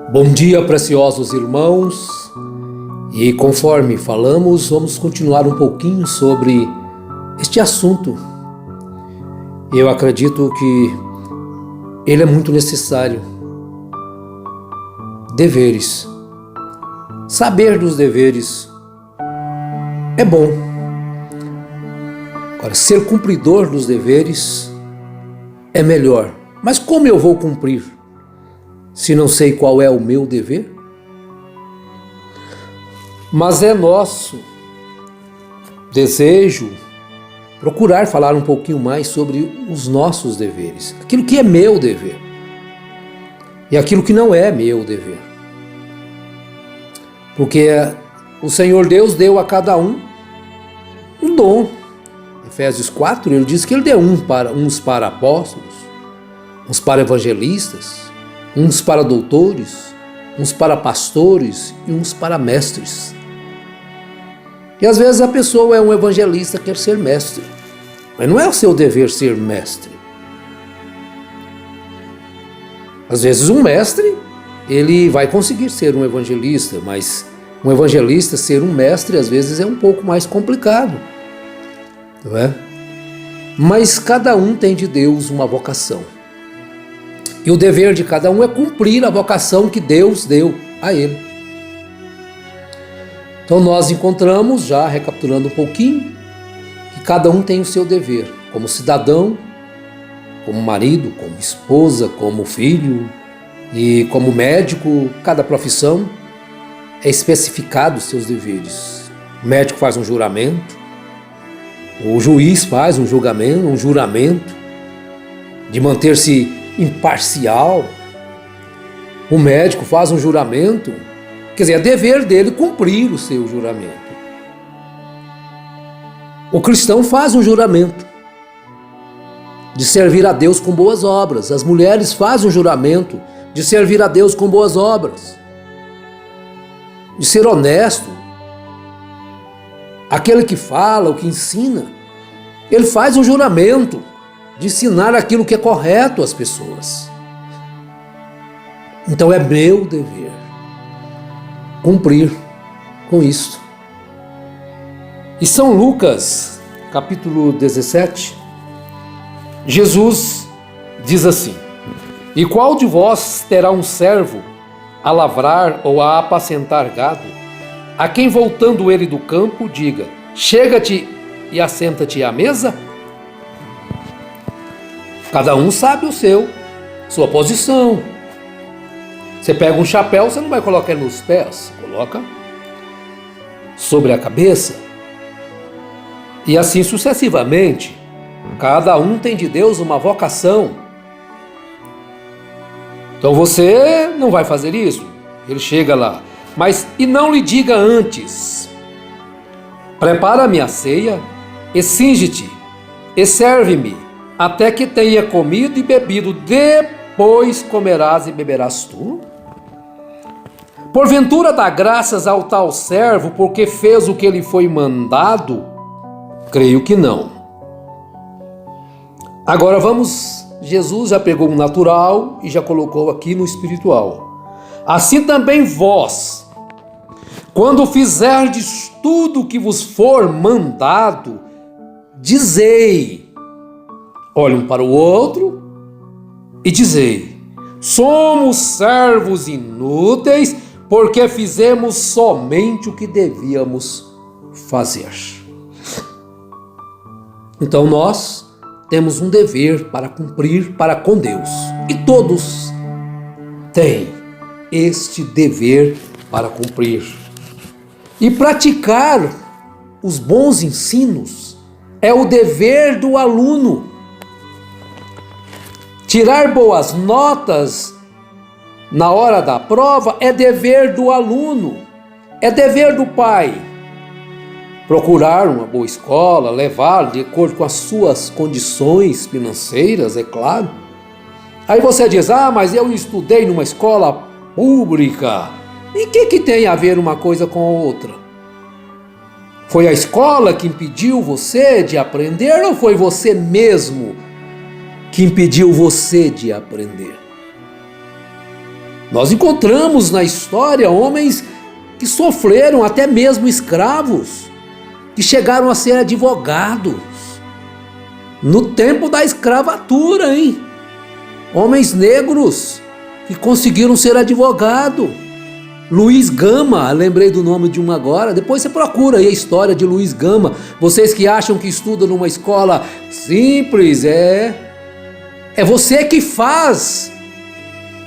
Bom dia, preciosos irmãos, e conforme falamos, vamos continuar um pouquinho sobre este assunto. Eu acredito que ele é muito necessário. Deveres. Saber dos deveres é bom. Agora, ser cumpridor dos deveres é melhor. Mas como eu vou cumprir se não sei qual é o meu dever? Mas é nosso desejo procurar falar um pouquinho mais sobre os nossos deveres, aquilo que é meu dever e aquilo que não é meu dever. Porque o Senhor Deus deu a cada um dom. Efésios 4, ele diz que ele deu uns para apóstolos, uns para evangelistas, uns para doutores, uns para pastores e uns para mestres. E às vezes a pessoa é um evangelista, quer ser mestre, mas não é o seu dever ser mestre. Às vezes um mestre, ele vai conseguir ser um evangelista, mas um evangelista ser um mestre às vezes é um pouco mais complicado, não é? Mas cada um tem de Deus uma vocação. E o dever de cada um é cumprir a vocação que Deus deu a ele. Então nós encontramos, já recapitulando um pouquinho, que cada um tem o seu dever, como cidadão, como marido, como esposa, como filho e como médico. Cada profissão é especificado os seus deveres. O médico faz um juramento, o juiz faz um juramento de manter-se imparcial. O médico faz um juramento, quer dizer, é dever dele cumprir o seu juramento. O cristão faz um juramento de servir a Deus com boas obras. As mulheres fazem um juramento de servir a Deus com boas obras, de ser honesto. Aquele que fala, o que ensina, ele faz um juramento de ensinar aquilo que é correto às pessoas. Então é meu dever cumprir com isso. Em São Lucas, capítulo 17, Jesus diz assim: E qual de vós terá um servo a lavrar ou a apacentar gado, a quem voltando ele do campo diga: Chega-te e assenta-te à mesa? Cada um sabe sua posição. Você pega um chapéu, você não vai colocar ele nos pés, coloca sobre a cabeça. E assim sucessivamente. Cada um tem de Deus uma vocação. Então você não vai fazer isso. Ele chega lá. Mas e não lhe diga antes: Prepara-me a ceia, e cinge-te, e serve-me, até que tenha comido e bebido, depois comerás e beberás tu? Porventura dá graças ao tal servo, porque fez o que lhe foi mandado? Creio que não. Agora Jesus já pegou o natural e já colocou aqui no espiritual. Assim também vós, quando fizerdes tudo o que vos for mandado, dizei, olhe um para o outro e dizei: somos servos inúteis, porque fizemos somente o que devíamos fazer. Então nós temos um dever para cumprir para com Deus. E todos têm este dever para cumprir. E praticar os bons ensinos é o dever do aluno. Tirar boas notas na hora da prova é dever do aluno, é dever do pai. Procurar uma boa escola, levar de acordo com as suas condições financeiras, é claro. Aí você diz: mas eu estudei numa escola pública. E o que tem a ver uma coisa com a outra? Foi a escola que impediu você de aprender ou foi você mesmo que impediu você de aprender? Nós encontramos na história homens que sofreram, até mesmo escravos, que chegaram a ser advogados. No tempo da escravatura, hein? Homens negros que conseguiram ser advogado. Luiz Gama, lembrei do nome de um agora. Depois você procura aí a história de Luiz Gama. Vocês que acham que estudam numa escola simples, é você que faz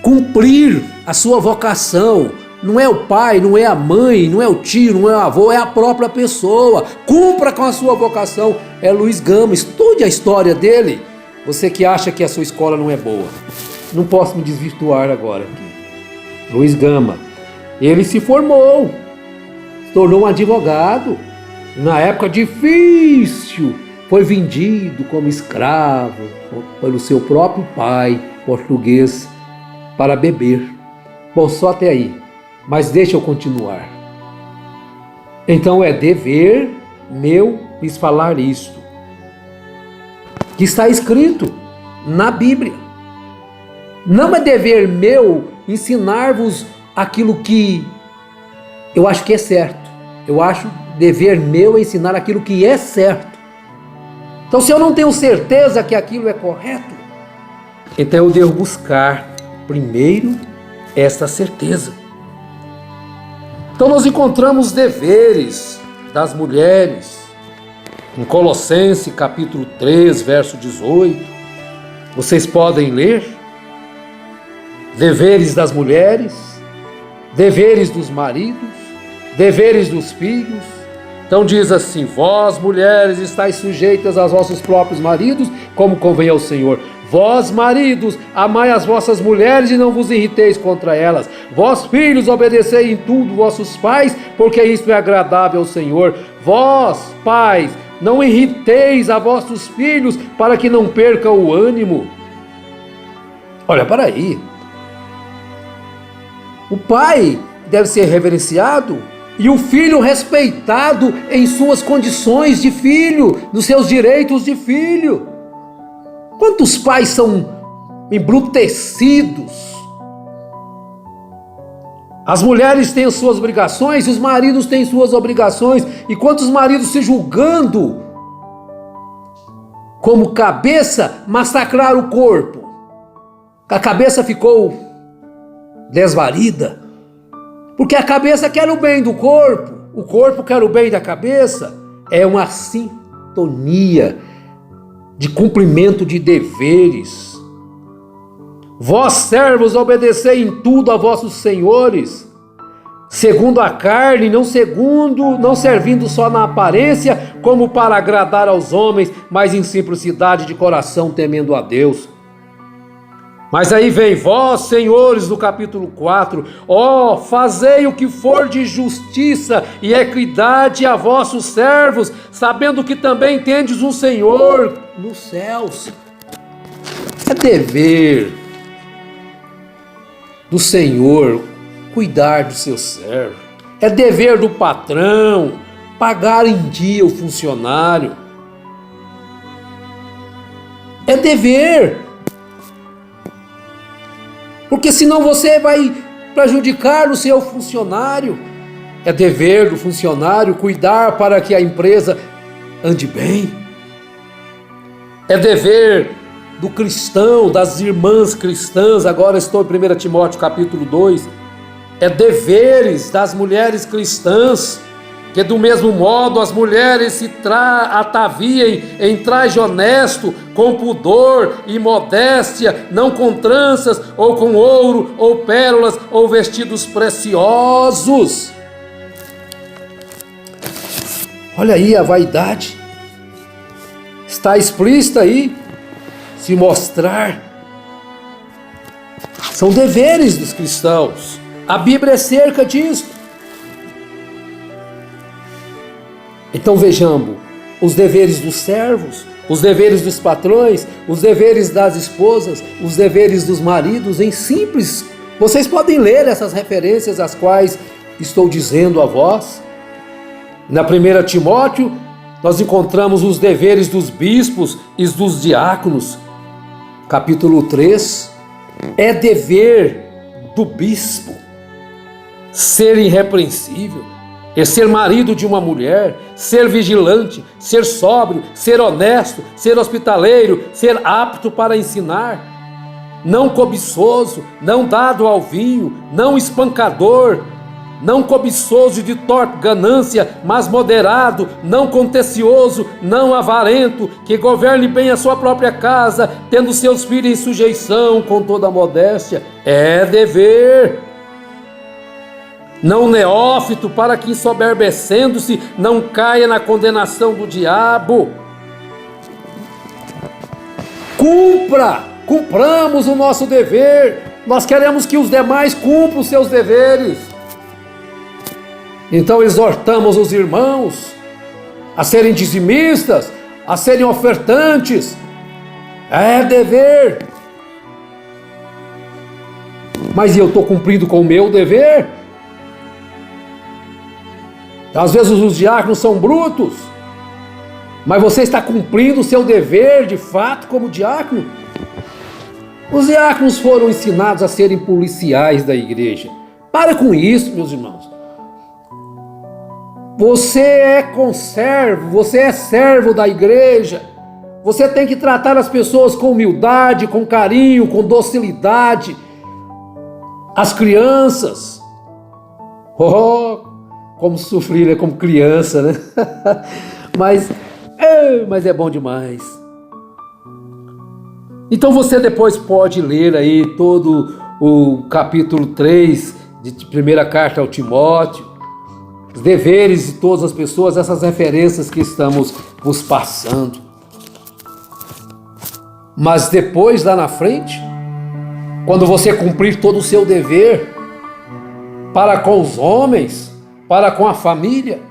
cumprir a sua vocação. Não é o pai, não é a mãe, não é o tio, não é o avô, é a própria pessoa. Cumpra com a sua vocação. É Luiz Gama, estude a história dele. Você que acha que a sua escola não é boa. Não posso me desvirtuar agora aqui. Luiz Gama, ele se formou, se tornou um advogado. Na época difícil, foi vendido como escravo pelo seu próprio pai português para beber. Bom, só até aí. Mas deixa eu continuar. Então é dever meu lhes falar isto, que está escrito na Bíblia. Não é dever meu ensinar-vos aquilo que eu acho que é certo. Eu acho dever meu ensinar aquilo que é certo. Então, se eu não tenho certeza que aquilo é correto, então eu devo buscar primeiro esta certeza. Então nós encontramos deveres das mulheres em Colossenses capítulo 3, verso 18. Vocês podem ler. Deveres das mulheres, deveres dos maridos, deveres dos filhos. Então diz assim: vós mulheres estáis sujeitas aos vossos próprios maridos, como convém ao Senhor. Vós, maridos, amai as vossas mulheres e não vos irriteis contra elas. Vós, filhos, obedecei em tudo vossos pais, porque isto é agradável ao Senhor. Vós, pais, não irriteis a vossos filhos, para que não percam o ânimo. Olha, para aí. O pai deve ser reverenciado e o filho respeitado em suas condições de filho, nos seus direitos de filho. Quantos pais são embrutecidos? As mulheres têm as suas obrigações, os maridos têm suas obrigações. E quantos maridos se julgando como cabeça massacraram o corpo? A cabeça ficou desvarida, porque a cabeça quer o bem do corpo, o corpo quer o bem da cabeça. É uma sintonia de cumprimento de deveres. Vós, servos, obedecei em tudo a vossos senhores, segundo a carne, não servindo só na aparência, como para agradar aos homens, mas em simplicidade de coração, temendo a Deus. Mas aí vem: vós, senhores, do capítulo 4, fazei o que for de justiça e equidade a vossos servos, sabendo que também tendes um Senhor nos céus. É dever do Senhor cuidar do seu servo. É dever do patrão pagar em dia o funcionário. É dever. Porque senão você vai prejudicar o seu funcionário. É dever do funcionário cuidar para que a empresa ande bem. É dever do cristão, das irmãs cristãs. Agora estou em 1 Timóteo capítulo 2. É deveres das mulheres cristãs, que do mesmo modo as mulheres se ataviem em traje honesto, com pudor e modéstia, não com tranças, ou com ouro, ou pérolas, ou vestidos preciosos. Olha aí a vaidade. Está explícita aí. Se mostrar. São deveres dos cristãos. A Bíblia é cerca disso. Então vejamos os deveres dos servos, os deveres dos patrões, os deveres das esposas, os deveres dos maridos, em simples. Vocês podem ler essas referências às quais estou dizendo a vós. Na 1 Timóteo, nós encontramos os deveres dos bispos e dos diáconos. Capítulo 3, é dever do bispo, ser irrepreensível, é ser marido de uma mulher, ser vigilante, ser sóbrio, ser honesto, ser hospitaleiro, ser apto para ensinar, não cobiçoso, não dado ao vinho, não espancador, não cobiçoso de torpe ganância, mas moderado, não contencioso, não avarento, que governe bem a sua própria casa, tendo seus filhos em sujeição com toda a modéstia. É dever. Não neófito, para que ensoberbecendo-se não caia na condenação do diabo. Cumpramos o nosso dever. Nós queremos que os demais cumpram os seus deveres. Então exortamos os irmãos a serem dizimistas, a serem ofertantes. É dever. Mas eu estou cumprindo com o meu dever? Às vezes os diáconos são brutos, mas você está cumprindo o seu dever de fato como diácono? Os diáconos foram ensinados a serem policiais da igreja. Para com isso, meus irmãos. Você é conservo, você é servo da igreja. Você tem que tratar as pessoas com humildade, com carinho, com docilidade. As crianças. Como sofrer, né? Como criança, né? mas é bom demais. Então você depois pode ler aí todo o capítulo 3 de primeira carta ao Timóteo, os deveres de todas as pessoas, essas referências que estamos vos passando. Mas depois, lá na frente, quando você cumprir todo o seu dever para com os homens, para com a família,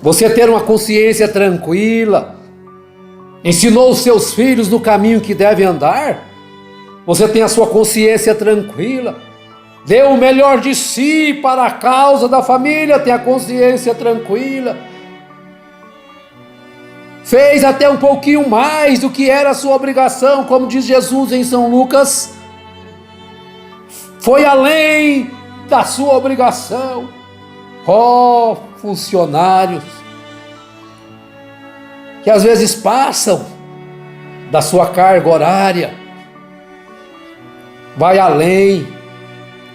você ter uma consciência tranquila, ensinou os seus filhos no caminho que devem andar, você tem a sua consciência tranquila, deu o melhor de si para a causa da família, tem a consciência tranquila, fez até um pouquinho mais do que era a sua obrigação, como diz Jesus em São Lucas, foi além da sua obrigação. Funcionários que às vezes passam da sua carga horária, vai além,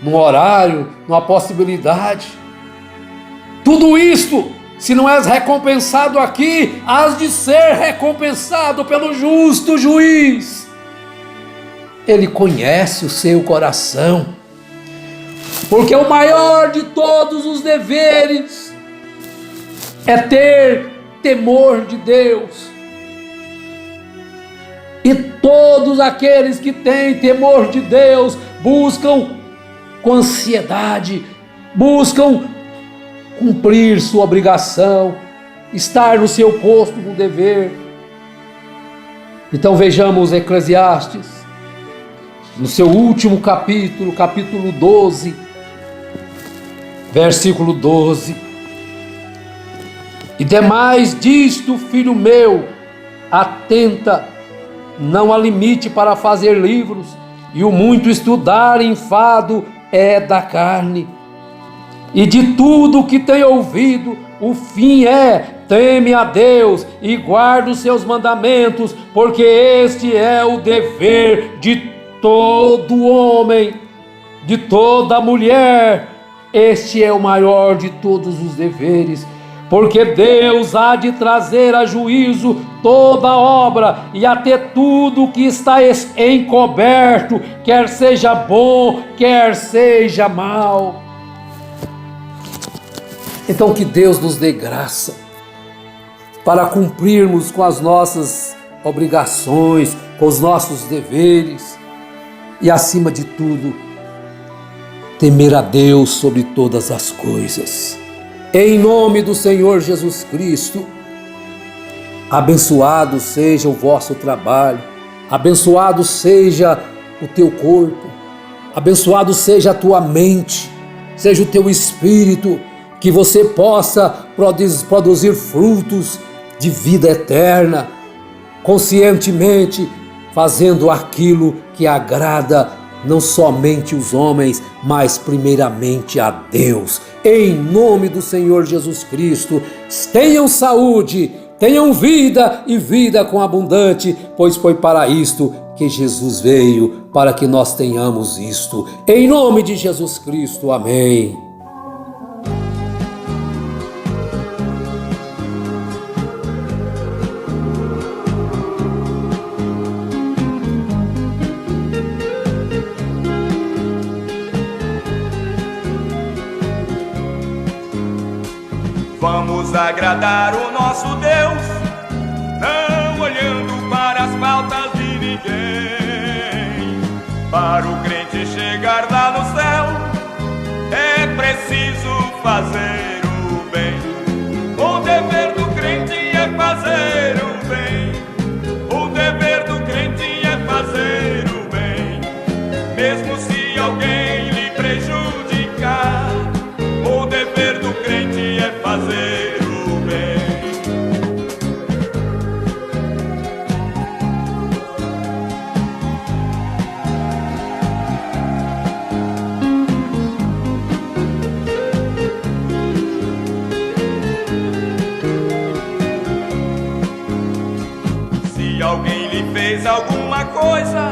num horário, numa possibilidade. Tudo isto, se não és recompensado aqui, has de ser recompensado pelo justo juiz. Ele conhece o seu coração, porque o maior de todos os deveres é ter temor de Deus. E todos aqueles que têm temor de Deus buscam com ansiedade, buscam cumprir sua obrigação, estar no seu posto do dever. Então vejamos Eclesiastes, no seu último capítulo, capítulo 12, versículo 12. E demais disto, filho meu, atenta, não há limite para fazer livros, e o muito estudar enfado é da carne. E de tudo o que tem ouvido, o fim é: teme a Deus e guarda os seus mandamentos, porque este é o dever de todo homem, de toda mulher. Este é o maior de todos os deveres, porque Deus há de trazer a juízo toda obra e até tudo que está encoberto, quer seja bom, quer seja mal. Então que Deus nos dê graça para cumprirmos com as nossas obrigações, com os nossos deveres e, acima de tudo, temer a Deus sobre todas as coisas. Em nome do Senhor Jesus Cristo, abençoado seja o vosso trabalho, abençoado seja o teu corpo, abençoado seja a tua mente, seja o teu espírito, que você possa produzir frutos de vida eterna, conscientemente fazendo aquilo que agrada não somente os homens, mas primeiramente a Deus. Em nome do Senhor Jesus Cristo, tenham saúde, tenham vida e vida com abundante, pois foi para isto que Jesus veio, para que nós tenhamos isto. Em nome de Jesus Cristo, amém. Vamos agradar o nosso Deus, não olhando para as faltas de ninguém. Para o crente chegar lá no céu, é preciso fazer o bem. O dever do crente é fazer o bem. O dever do crente é fazer o bem. Mesmo se alguém lhe prejudicar, o dever do crente é fazer o bem. Se alguém lhe fez alguma coisa,